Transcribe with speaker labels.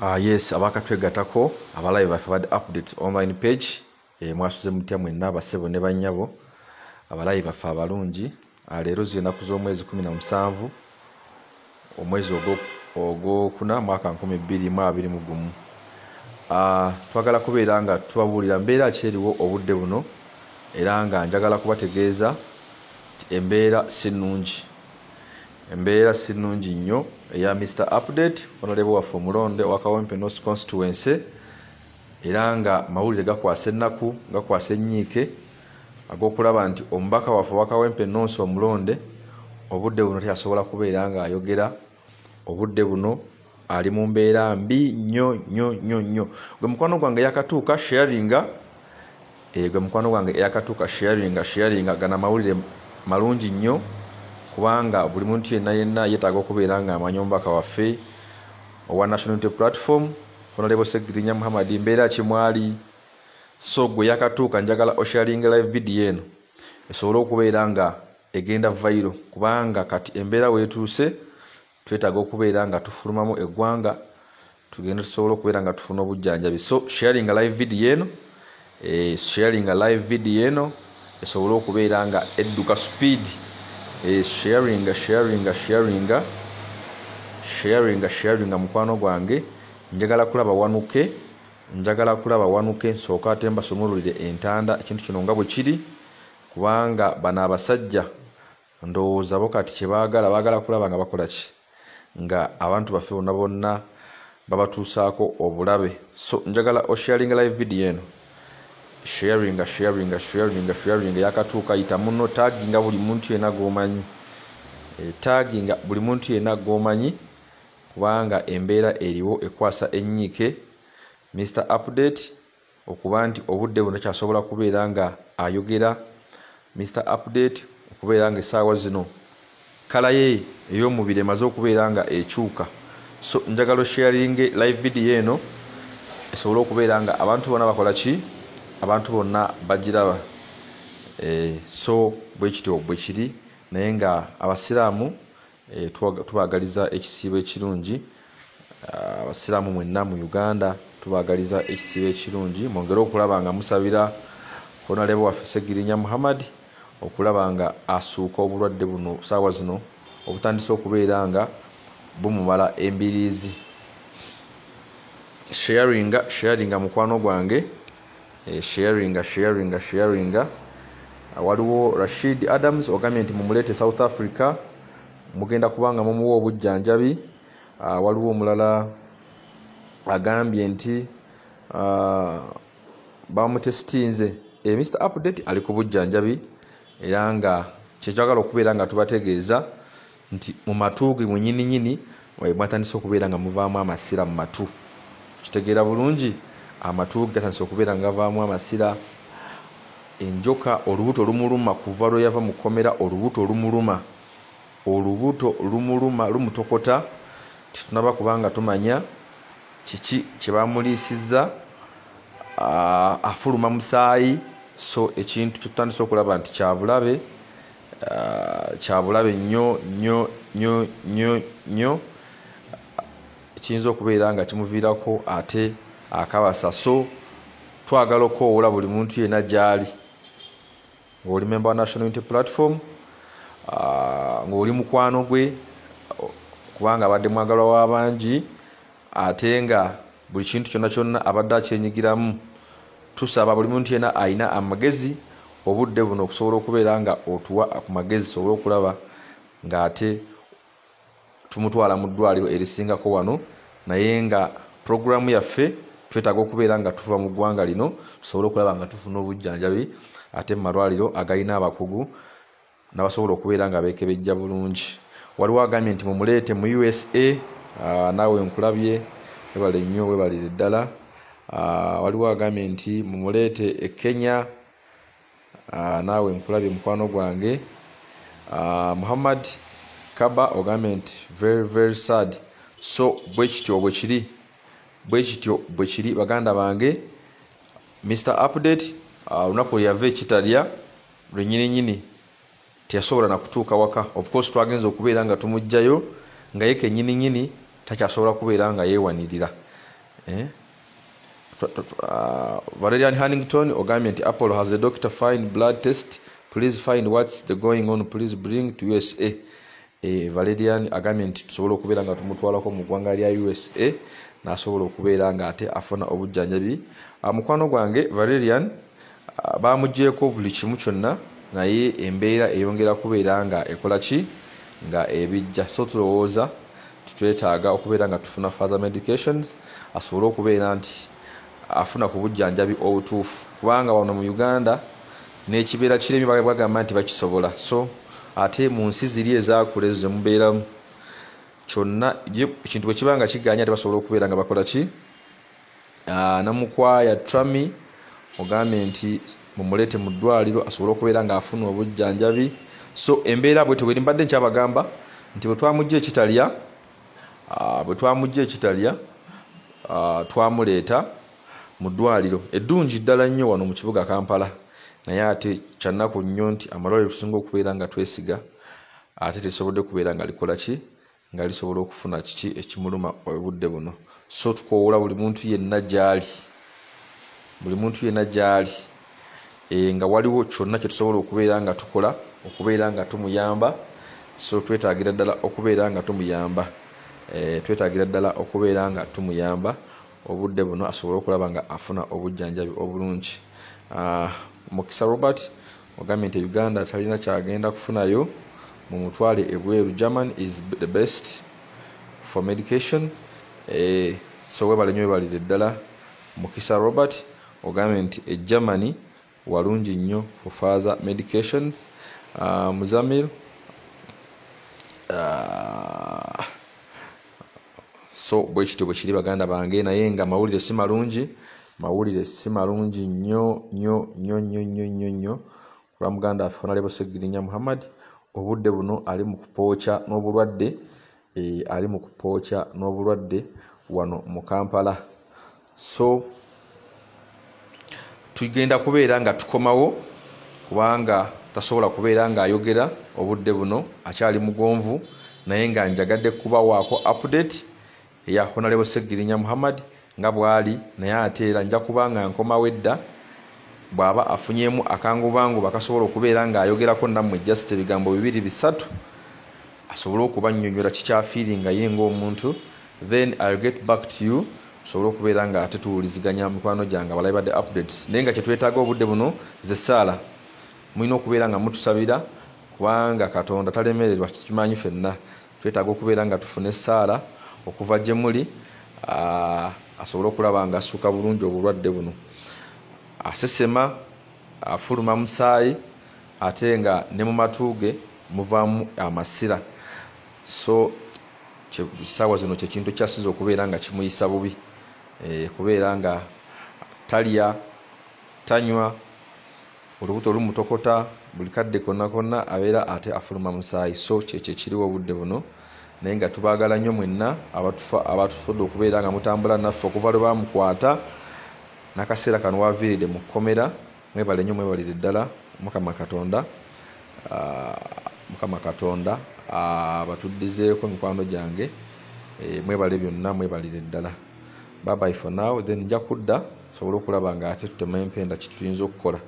Speaker 1: Yes, abakatwegatako abalayi baffe bad updates online page mwasuze mutya mwenna abasebo ne bannyabo abalayi baffe abalungi leero z'ennaku z'omwezi 17 omwezi ogwokuna mwaka 2021 twagala kubeera nga tubabuulira mbeera ki eriwo obudde buno era nga njagala kubategeeza embeera si nnungi nnyo eya Mr. Update honorable waffe omulonde wa Kawempe North Constituency era nga mawulire gakwasa ennaku gakwasa ennyiike ag'okulaba nti omubaka waffe wa Kawempe North omulonde obudde buno teyasobola kubeera nga ayogera obudde buno ali mu mbeera mbi nnyo gwe mukwano gwange yakatuuka sharinga sharinga gana mawulire malungi nnyo kubanga buli muntu yenna yeetaaga okubeera nga amanyi omubaka waffe owa National Unity Platform Honorable Segirinya Muhammad mbeera kimwali so gwe yakatuuka njagala osharinga live video eno esobole okubeera nga egenda viral kubanga kati embeera weetuuse twetaaga okubeera nga tufulumamu eggwanga tugende tusobole okubeera nga tufuna obujjanjabi so sharinga live video eno esobole okubeera nga edduka speed sharinga mukwano gwange njagala kulaba wanuke nsooka ate mbasumululire entanda ekintu kino nga bwe kiri kubanga bano abasajja ndowooza bo kati kyebaagala kulaba nga bakola ki nga abantu baffe bonna babatuusaako obulabe so njagala osharinga live video eno sharinga yakatuuka yita muno taginga buli muntu yenna g'omanyi kubanga embeera eriwo ekwasa ennyiike Mr. Update okuba nti obudde buno kyasobola kubeera nga ayogera Mr. Update okubeera nga essaawa zino kala ye ey'omubiri emaze okubeera nga ekyuka so njagala sharinge live video eno esobole okubeera nga abantu bonna bakola ki abantu bonna bagiraba so bwe kityo bwe kiri naye nga abasiraamu tubaagaliza ekisiibo ekirungi abasiraamu mwenna mu Uganda tubaagaliza ekisiibo ekirungi mwongere okulaba nga musabira Honorable waffe Segirinya Muhammad okulaba nga asuuka obulwadde buno saawa zino obutandise okubeera nga bumumala embiriizi sharinga mukwano gwange sharinga waliwo Rashid Adams ogambye nti mumuleete South Africa mugenda kubanga mumuwa obujjanjabi waliwo omulala agambye nti bamutesitinze Mr. Update ali ku bujjanjabi era nga kyekyagala okubeera nga tubategeeza nti mu matu ge munyininyini mwatandise okubeera nga muvaamu amasira mu matu kitegeera bulungi amatu gatandise okubeera nga gavaamu amasira enjoka olubuto lumuluma kuva lwe yava mu kkomera olubuto lumuluma lumutokota titunaba kubanga tumanya kiki kye bamuliisizza afuluma musaayi so ekintu tutandise okulaba nti kyabulabe nnyo kiyinza okubeera nga kimuviirako ate akabasa so twagala okwowola buli muntu yenna gyali ng'oli member wa National Unity Platform ng'oli mukwano gwe kubanga abadde mwagalwa w'abangi ate nga buli kintu kyonna abadde akyenyigiramu tusaba buli muntu yenna alina amagezi obudde buno okusobola okubeera nga otuwa ku magezi sobola okulaba ng'ate tumutwala mu ddwaliro erisingako wano naye nga programu yaffe twetaaga okubeera nga tuva mu ggwanga lino tusobole okulaba nga tufuna obujjanjabi ate mu malwaliro agalina abakugu n'abasobola okubeera nga beekebejja bulungi waliwo agambye nti mumuleete mu USA naawe nkulabye webale nnyo webalire ddala waliwo agambye nti mumuleete e Kenya naawe nkulabye mukwano gwange Muhammad Kaba ogambye nti very sad so bwe kityo bwe kiri baganda bange Mr. Update olunaku yava ekitalya lwennyininyini teyasobola na kutuuka waka of course twagenza okubeera nga tumugjayo nga ye kennyininyini takyasobola kubeera nga yeewanirira Valerian Hannington ogambye nti Apollo has the doctor find blood test, please find what's the going on, please bring to USA. Valerian agambye nti tusobola okubeera nga tumutwalako mu ggwanga lya USA n'asobola okubeera nga ate afuna obujjanjabi. Mukwano gwange Valerian bamugjeeko buli kimu kyonna, naye embeera eyongera kubeera nga ekola ki nga ebijja, so tulowooza tutwetaaga okubeera nga tufuna further medications asobole okubeera nti afuna ku bujjanjabi obutuufu, kubanga wano mu Uganda n'ekibeera kiremi bagamba nti bakisobola, so ate mu nsi ziri ezakula ezo zemubeeramu kyonna ekintu bwe kibanga kiganya tebasobola okubeera nga bakola ki. Namukwaya Trami ogambye nti mumuleete mu ddwaliro asobole okubeera nga afuna obujjanjabi. So embeera bwe teweri mbadde nkyabagamba nti bwe twamugja ekitalya twamuleeta mu ddwaliro eddungi ddala nnyo wano mu kibuga Kampala, naye ate kyannaku nnyo nti amalwaliro tusinga okubeera nga twesiga ate tesobodde kubeera nga likola ki nga lisobola okufuna kiki ekimuluma obudde buno. So tukoowola buli muntu yenna gy'ali nga waliwo kyonna kye tusobola okubeera nga tukola okubeera nga tumuyamba. So twetaagira ddala okubeera nga tumuyamba obudde buno asobole okulaba nga afuna obujjanjabi obulungi. Mukisa Robert ogambye nti Uganda talina kyagenda kufunayo, mu mutwale ebweru, German is the best for medication. So webale nnyo webalire ddala Mukisa Robert ogambye nti Germany walungi nnyo for further medications. Muzamil so bwe kityo bwe kiri baganda bange, naye nga mawulire si malungi nnyo kulwa muganda affe Honorable Segirinya Muhammad obudde buno ali mu kupookya n'obulwadde wano mu Kampala. So tugenda kubeera nga tukomawo kubanga tasobola kubeera nga ayogera obudde buno, akyali mugonvu, naye nga njagadde kubawaako update ya Honorable Segirinya Muhammad nga bwali, naye ate era nja kubanga nkomawo edda bw'aba afunyeemu akangubangu bakasobola okubeera nga ayogerako nammwe just ebigambo 2-3 asobole okubannyonnyola kikyafiiringa ye ng'omuntu, then I'll get back to you tusobole okubeera nga ate tuwuliziganya mikwano gyange abalabi badde updates. Naye nga kyetwetaaga obudde buno ze ssaala, mulina okubeera nga mutusabira kubanga Katonda talemererwa, tukimanyi ffenna. Twetaaga okubeera nga tufune essaala okuva gye muli asobole okulaba nga asuuka bulungi obulwadde buno. Asesema, afuluma musaayi, ate nga ne mu matu ge muvaamu amasira. So ssaawa zino kyekintu kyasiza okubeera nga kimuyisa bubi, kubeera nga talya tanywa, olubuto lumutokota, buli kadde konna abeera ate afuluma musaayi. So kyekyo kiriwo obudde buno, naye nga tubaagala nnyo mwenna abatufudde okubeera nga mutambula naffe okuva lwe bamukwata n'akaseera kano waviiridde mu kkomera. Mwebale nnyo, mwebalire ddala. Mukama Katonda abatuddizeeko mikwano gyange, mwebale byonna, mwebalire ddala. Bye bye for now, then nja kudda sobole okulaba nga ate tutema empenda kituyinza okukola.